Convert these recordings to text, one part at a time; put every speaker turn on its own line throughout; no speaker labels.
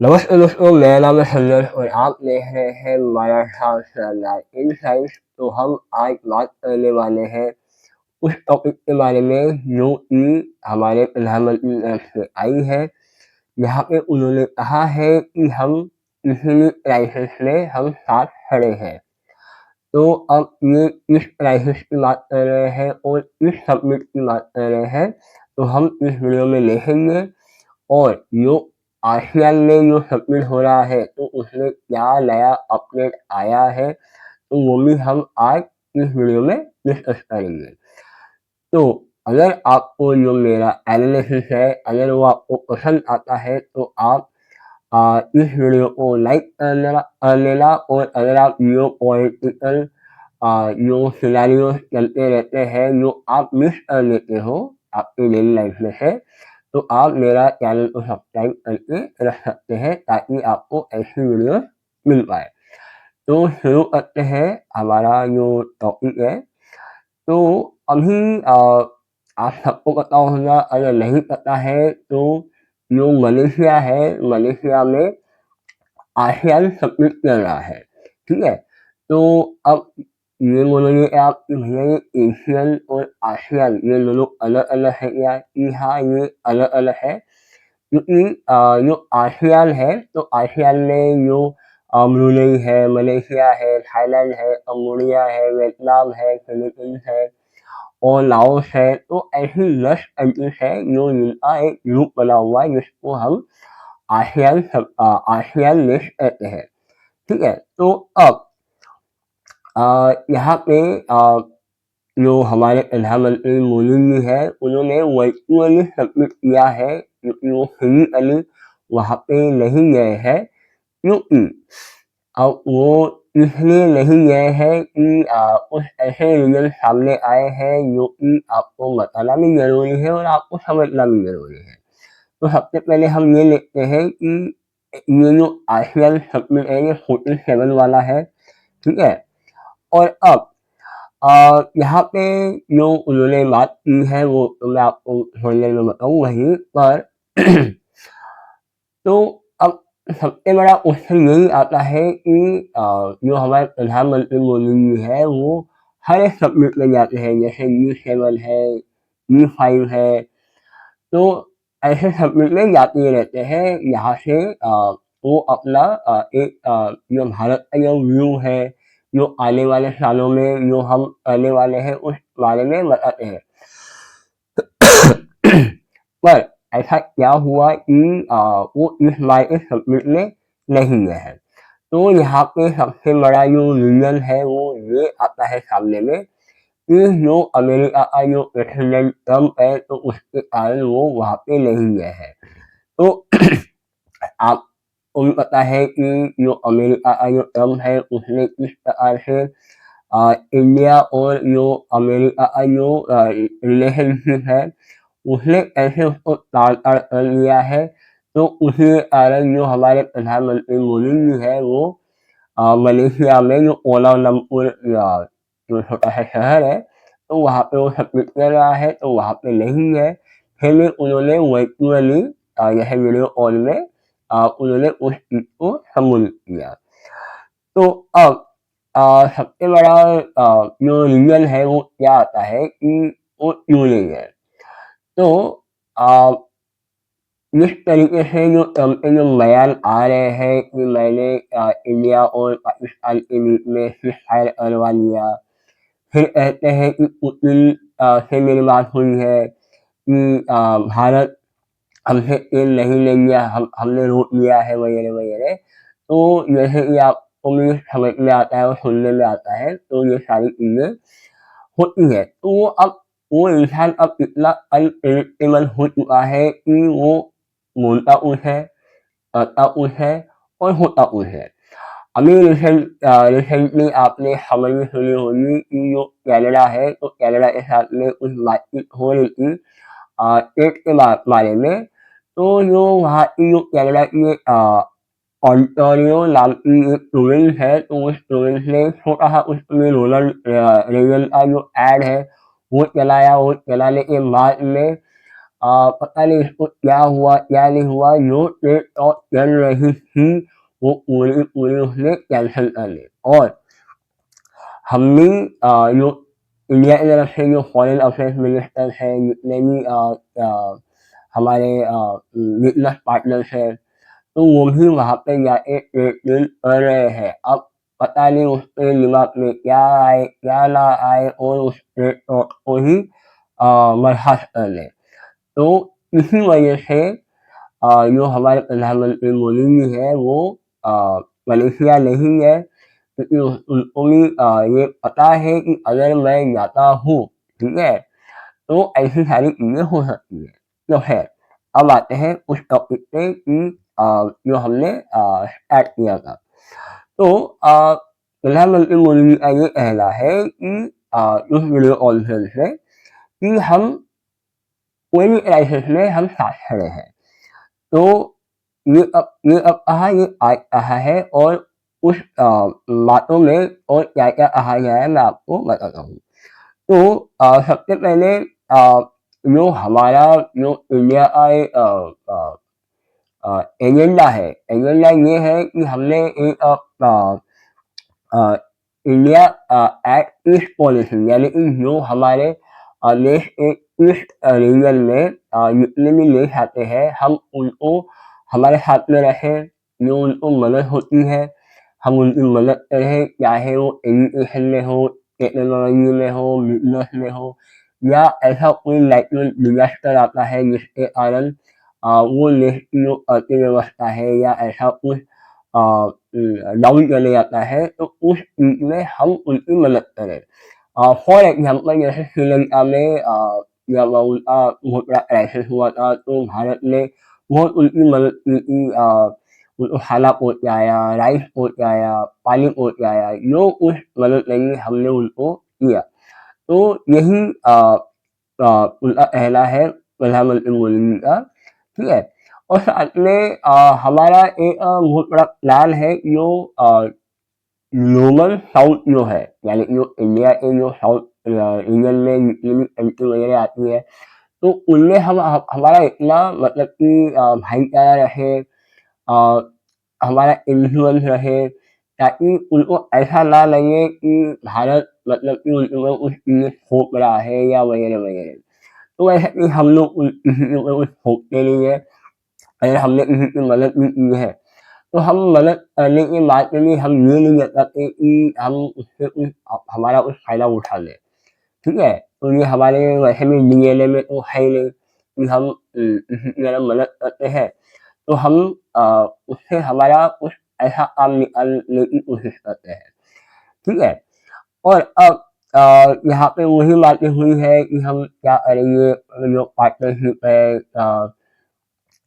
नमस्ते दोस्तों, मेरा नाम है संजय और आप देख रहे हैं मराठा इनसाइट्स। तो हम आज बात करने वाले हैं उस टॉपिक के बारे में जो कि हमारे प्रधानमंत्री की तरफ से आई है, जहाँ पे उन्होंने कहा है कि हम किसी भी क्राइसिस में हम साथ खड़े हैं। तो अब ये किस क्राइसिस की बात कर रहे हैं और किस सब्जेक्ट की बात कर रहे हैं, तो हम इस वीडियो में देखेंगे। और जो आसियान में जो सब्मिट हो रहा है तो उसमें क्या नया अपडेट आया है, तो वो भी हम आज इस वीडियो में डिस्कस करेंगे। तो अगर आपको जो मेरा एनालिसिस है, अगर वो आपको पसंद आता है तो आप इस वीडियो को लाइक कर लेना। और अगर आप जो पॉलिटिकल जो सिनेरियोस चलते रहते हैं जो आप मिस कर लेते हो आपकी डेली लाइफ में से, तो आप मेरा चैनल को सब्सक्राइब करके रख सकते हैं ताकि आपको ऐसी वीडियो मिल पाए। तो शुरू करते हैं हमारा जो टॉपिक है। तो अभी आप सबको पता होगा, अगर नहीं पता है तो जो मलेशिया है, मलेशिया में आसियान सब्मिट कर रहा है। ठीक है, तो अब ये बोलोगे आप कि भैया ये एशियन और आसियान ये दोनों अलग अलग है क्या? कि हाँ, ये अलग अलग है, क्योंकि जो आसियान है तो आसियान में जो ब्रुनेई है, मलेशिया है, थाईलैंड है, कंबोडिया है, वियतनाम है, फिलीपींस है और लाओस है। तो ऐसी 10 कंट्रीज है जो जिनका एक ग्रुप बना हुआ है जिसको हम आसियान देश कहते हैं। ठीक है, तो अब यहाँ पे जो हमारे प्रधानमंत्री मोदी जी है उन्होंने वर्चुअली सबमिट किया है, क्योंकि वो फिजिकली वहाँ पे नहीं गए हैं। क्योंकि अब वो इसलिए नहीं गए हैं कि कुछ ऐसे रीजन सामने आए हैं जो कि आपको बताना भी जरूरी है और आपको समझना भी जरूरी है। तो सबसे पहले हम ये देखते हैं कि ये जो आसियान समिट है ये 47 वाला है। ठीक है, और अब यहाँ पे जो उन्होंने बात की है वो तो मैं आपको थोड़ी देर में बताऊँ वहीं पर। तो अब सबसे बड़ा क्वेश्चन यही आता है कि जो हमारे प्रधानमंत्री मोदी जी है वो हर एक सब्जेक्ट में जाते हैं, जैसे U7 है, U5 है। तो ऐसे सब्जेक्ट में जाते रहते हैं। यहाँ से वो अपना एक जो भारत का जो व्यू है, जो आने वाले सालों में जो हम करने वाले हैं उस बारे में बताते हैं। पर ऐसा क्या हुआ कि वो इस बार के सब्जेक्ट में नहीं गए हैं। तो यहाँ पे सबसे बड़ा जो रीजन है वो ये आता है सामने में कि जो अमेरिका का जो प्रेसिडेंट ट्रम्प है तो उसके कारण वो वहाँ पे नहीं गए हैं। तो आपको भी पता है कि जो अमेरिका का जो ट्रम्प है उसने किस प्रकार से इंडिया और जो अमेरिका का जो रिलेशनशिप है उसने कैसे उसको तार-तार कर लिया है। तो उसी के कारण जो हमारे प्रधानमंत्री मोदी जी है वो मलेशिया में जो कोलालमपुर या जो छोटा सा शहर है तो वहाँ पे वो सबमिट कर रहा है, तो वहाँ पे नहीं है। फिर भी उन्होंने वर्चुअली जैसे वीडियो कॉल में उन्होंने उस चीज़ को सम्मिलित किया। तो अब सबसे बड़ा जो रीज़न है वो क्या आता है कि वो क्यों नहीं है। तो अ, जिस तरीके से जो ट्रम्प के जो बयान आ रहे हैं कि मैंने इंडिया और पाकिस्तान के बीच में सीज़फायर करवा लिया। फिर कहते हैं कि पुतिन से मेरी बात हुई है कि भारत हमसे तेल नहीं लेंगे, हमने रोक लिया है वगैरह-वगैरह। तो जैसे कि आपको भी समझ में आता है और सुनने में आता है, तो ये सारी चीज़ें होती है। तो वो इंसान अब इतना अनप्रेडिक्टेबल हो चुका है कि वो बोलता कुछ है, करता कुछ है और होता कुछ है। अभी रिसेंटली आपने खबर भी सुनी होगी कि जो कनाडा है, तो कनाडा के साथ में कुछ बातचीत हो रही थी टेट के बारे में। तो जो वहाँ की जो कनाडा की ओंटारियो नाम की एक प्रोविंस है, तो उस प्रोविंस ने छोटा-सा उसमें रूरल रीजन का जो ऐड है, वो चलाया। वो चलाने के बाद में पता नहीं इसको क्या हुआ क्या नहीं हुआ, जो ट्रेन टॉप चल रही थी वो पूरी पूरी उसने कैंसिल कर दी। और हम भी जो इंडिया की तरफ से जो फॉरेन अफेयर्स मिनिस्टर है, जितने भी हमारे बिजनेस पार्टनर्स हैं, तो वो भी वहाँ पे जाके ट्रेनिंग कर रहे हैं। अब पता नहीं उसके दिमाग में क्या आए क्या ना आए और उस ट्रेन को ही बर्खास्त कर दें। तो इसी वजह से जो हमारे प्रधानमंत्री मोदी जी हैं वो मलेशिया नहीं है, क्योंकि उनको भी ये पता है कि अगर मैं जाता हूँ, ठीक है, तो ऐसी सारी चीज़ें हो सकती हैं। तो खैर, अब आते हैं उस टॉपिक पे कि जो हमने स्टार्ट किया था। तो प्रधानमंत्री मोदी जी का ये कहना है कि उस वीडियो कॉन्फ्रेंस में कि हम कोई भी क्राइसिस में हम साथ खड़े हैं। तो ये अब कहा, ये आज कहा है, और उस बातों में और क्या-क्या कहा गया है मैं आपको बताता हूँ। तो सबसे पहले जो हमारा जो इंडिया का एक एजेंडा है, एजेंडा ये है कि हमने एक अ, इंडिया एक्ट ईस्ट पॉलिसी, यानी कि जो हमारे देश के ईस्ट रीजन में जितने भी देश आते हैं, हम उनको हमारे साथ में रखें, जो उनको मदद होती है हम उनकी मदद करें, चाहे वो एजुकेशन में हो, टेक्नोलॉजी में हो, बिजनेस में हो, या ऐसा कोई नेचुरल डिजास्टर आता है जिसके कारण वो देश की जो अर्थव्यवस्था है या ऐसा कुछ डाउन चले जाता है, तो उस चीज़ में हम उनकी मदद करें। फॉर एग्जाम्पल जैसे श्रीलंका में जब उनका बहुत बड़ा क्राइसिस हुआ था, तो भारत ने बहुत उनकी मदद की थी, उनको खाना पहुँचाया, राइस पहुँचाया, पानी पहुँचाया, जो कुछ मदद लगी हमने उनको किया। तो यही उनका कहना है प्रधानमंत्री मोदी जी का, ठीक है। और साथ में हमारा एक बहुत बड़ा प्लान है जो ग्लोबल साउथ जो है, यानी जो इंडिया के जो साउथ रीजन में जितनी भी कंट्री वगैरह आती है, तो उनमें हमारा इतना मतलब कि भाईचारा रहे, अ, हमारा इन्फ्लुएंस रहे, ताकि उनको ऐसा ना लगे कि भारत मतलब कि उनके ऊपर कुछ चीज़ें थोप रहा है या वगैरह वगैरह। तो ऐसा कि हम लोग किसी के ऊपर कुछ थोपते नहीं है। अगर हमने किसी की मदद भी की है, तो हम मदद करने के बाद में भी हम ये नहीं बताते कि हम उससे कुछ हमारा कुछ फ़ायदा उठा लें, ठीक है? तो ये हमारे वैसे भी डीएनए में तो है ही नहीं कि हम किसी की अगर मदद करते हैं, तो हम उससे हमारा कुछ ऐसा काम निकालने की कोशिश करते हैं, ठीक है? और अब यहाँ पे वही बातें हुई है कि हम क्या करेंगे, जो पार्टनरशिप है,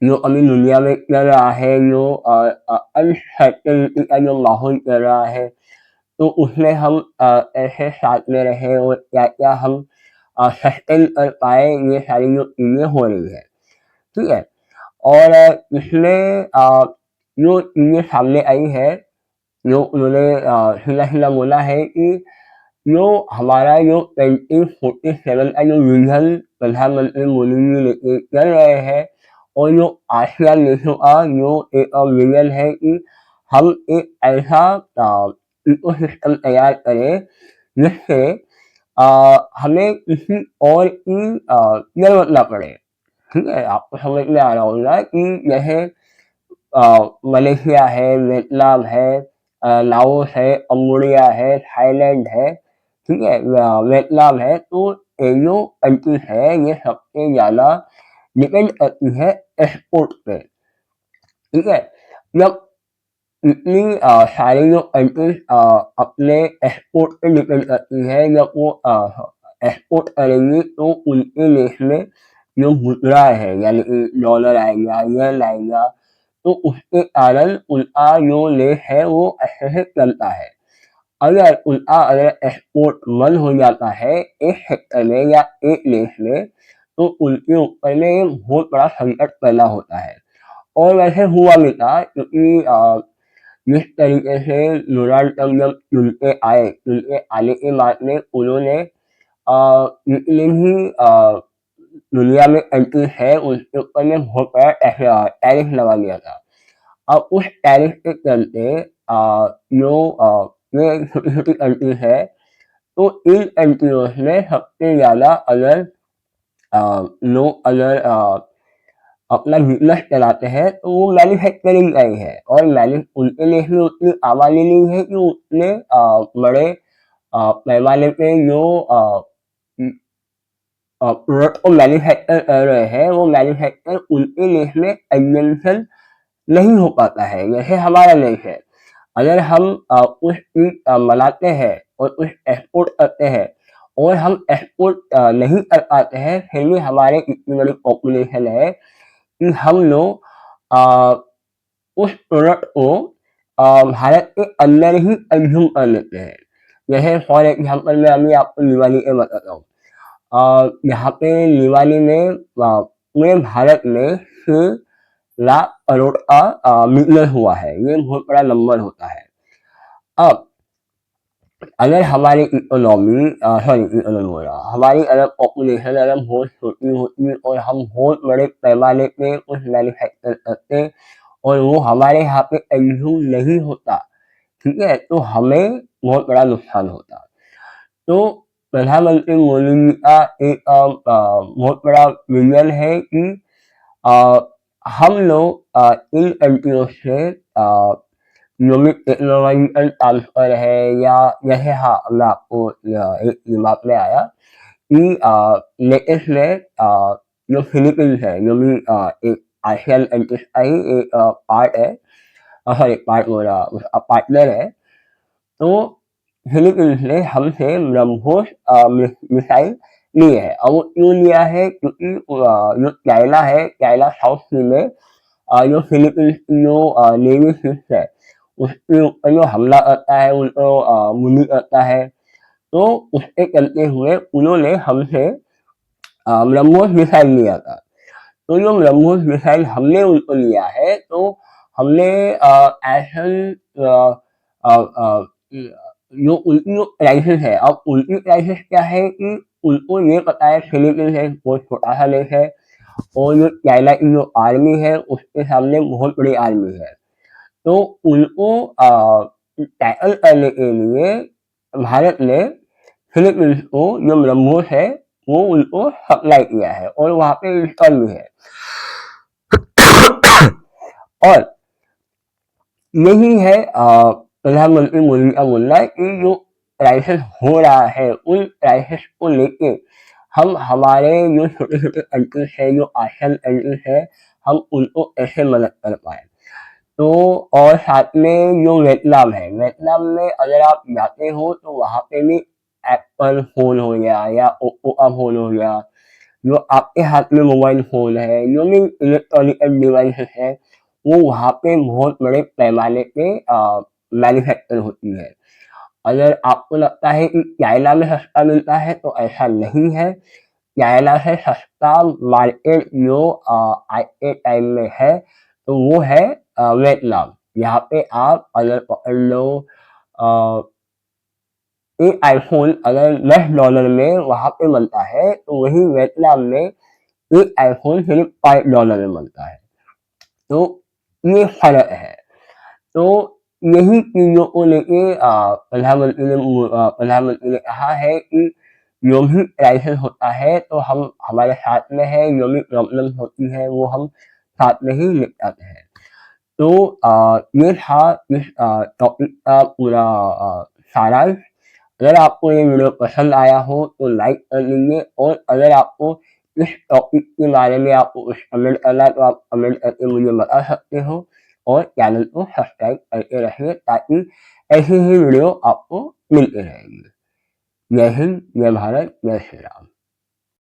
जो अभी दुनिया में चल रहा है, जो अनसर्टेनिटी का जो माहौल चल रहा है, तो उसमें हम ऐसे साथ में रहें और क्या-क्या हम सस्टेन कर पाएँ, ये सारी जो चीज़ें हो रही हैं, ठीक है? और इसमें जो चीज़ें सामने आई है, जो उन्होंने सीधा-सीधा बोला है कि जो हमारा जो 2047 का जो विज़न प्रधानमंत्री मोदी जी लेके चल रहे हैं, और जो आसियान देशों का जो एक विज़न है कि हम एक ऐसा इकोसिस्टम तैयार करें जिससे हमें किसी और की ज़रूरत ना पड़े, ठीक है? आपको समझ में आ रहा होगा कि जैसे मलेशिया है, वियतनाम है, लाओस है, कंबोडिया है, थाईलैंड है, ठीक है? वियतनाम है, तो ये जो कंट्रीज़ है, ये सबसे ज़्यादा डिपेंड करती है एक्सपोर्ट पे, ठीक है? जब इतनी सारी जो कंट्रीज़ अपने एक्सपोर्ट पे डिपेंड करती है, जब वो एक्सपोर्ट करेंगी तो उनके देश में जो मुद्रा है, यानी कि डॉलर आएगा, येन आएगा, तो उसके कारण उनका जो देश है वो अच्छे से चलता है। अगर एक्सपोर्ट बंद हो जाता है एक सेक्टर में या एक देश में, तो उनके ऊपर में एक बहुत बड़ा संकट पैदा होता है। और वैसे हुआ भी था, क्योंकि जिस तरीके से डोनाल्ड ट्रंप जब चुन के आने के बाद में उन्होंने जितने भी दुनिया में कंट्रीज है उसके ऊपर में बहुत बड़ा टैरिफ लगा दिया था। अब उस टैरिफ के चलते ये छोटी छोटी कंट्रीज है, तो इन कंट्रियों में सबसे ज़्यादा अगर लोग अगर अपना बिजनेस चलाते हैं तो वो मैन्युफैक्चरिंग का ही है, और उनके लिए भी उतनी आबादी नहीं है कि उतने बड़े पैमाने पे जो प्रोडक्ट को मैन्युफैक्चर कर रहे हैं वो मैन्युफैक्चर उनके देश में कंजम्पशन नहीं हो पाता है जैसे हमारा देश है। अगर हम कुछ चीज बनाते हैं और कुछ एक्सपोर्ट करते हैं और हम एक्सपोर्ट नहीं कर पाते हैं, फिर भी हमारे इतनी बड़ी पॉपुलेशन है कि हम लोग उस प्रोडक्ट को भारत के अंदर ही कंज्यूम कर लेते हैं। जैसे फॉर एग्जाम्पल मैं अभी आपको दिवाली के बताता हूँ। यहाँ पे दिवाली में पूरे भारत में 6 लाख करोड़ का बिजनेस हुआ है, ये बहुत बड़ा नंबर होता है। अब अगर हमारी इकोनॉमी सॉरी इकोनॉमी हो रहा हमारी अगर पॉपुलेशन अगर बहुत छोटी होती और हम बहुत बड़े पैमाने पे कुछ मैन्युफैक्चर करते और वो हमारे यहाँ पे कंज्यूम नहीं होता, ठीक है, तो हमें बहुत बड़ा नुकसान होता। तो प्रधानमंत्री मोदी जी का एक बहुत बड़ा विजन है कि अ, हम लोग इन कंट्रियों से जो भी टेक्नोलॉजिकल ट्रांसफर है या जैसे हाँ मैं आपको एक दिमाग में आया कि लेटेस्ट में जो फिलीपींस है जो भी एक आसियान कंट्रीज का ही एक पार्ट है, सॉरी पार्ट बोल रहा उसका पार्टनर है। तो फिलीपींस ने हमसे ब्रह्मोस मिसाइल ली है, और वो क्यों लिया है क्योंकि जो चाइना है, चाइना साउथ सी में जो फिलीपींस की जो नेवी शिप्स है उसके ऊपर जो हमला करता है उनको बुली करता है, तो उसके चलते हुए उन्होंने हमसे ब्रह्मोस मिसाइल लिया था। तो जो ब्रह्मोस मिसाइल हमने उनको लिया है तो हमने ऐसा जो उनकी जो क्राइसिस है, अब उनकी क्राइसिस क्या है कि उनको ये पता है फिलीपींस एक बहुत छोटा सा देश है और जो चाइना की जो आर्मी है उसके सामने बहुत बड़ी आर्मी है, तो उनको टैकल करने के लिए भारत ने फिलीपींस को जो ब्रह्मोस है वो उनको सप्लाई किया है और वहाँ पे इंस्टॉल भी है। और यही है प्रधानमंत्री मोदी का बोलना है कि जो क्राइसिस हो रहा है उन क्राइसिस को लेके हम हमारे जो छोटे छोटे कंट्रीज है जो आसियान कंट्रीज है हम उनको ऐसे मदद कर पाए। तो और साथ में जो वियतनाम है, वियतनाम में अगर आप जाते हो तो वहाँ पे भी एप्पल फोन हो गया या ओप्पो का फोन हो गया, जो आपके हाथ में मोबाइल फ़ोन है, जो भी इलेक्ट्रॉनिकल डिवाइसेस है, वो वहाँ पे बहुत बड़े पैमाने पे मैन्युफैक्चर होती है। अगर आपको लगता है कि चाइना में सस्ता मिलता है तो ऐसा नहीं है। चाइना से सस्ता मार्केट जो आज के टाइम में है तो वो है वियतनाम। यहाँ पे आप अगर पकड़ लो अ, एक आईफ़ोन अगर $10 में वहाँ पे बनता है तो वहीं वियतनाम में एक आईफ़ोन सिर्फ़ $5 में बनता है। तो ये फ़र्क है। तो यही चीज़ों को लेके प्रधानमंत्री ने कहा है कि जो भी क्राइसिस होता है तो हम हमारे साथ में है, जो भी प्रॉब्लम्स होती है वो हम साथ में ही निपटाते हैं। तो ये था इस टॉपिक का पूरा सारांश। अगर आपको ये वीडियो पसंद आया हो तो लाइक कर दीजिए, और अगर आपको इस टॉपिक के बारे में आपको कुछ कमेंट करना है तो आप कमेंट करके मुझे बता सकते हो, और चैनल को सब्सक्राइब करके रखिए ताकि ऐसी ही वीडियो आपको मिलती रहेगी। जय हिंद, जय भारत, जय श्री राम।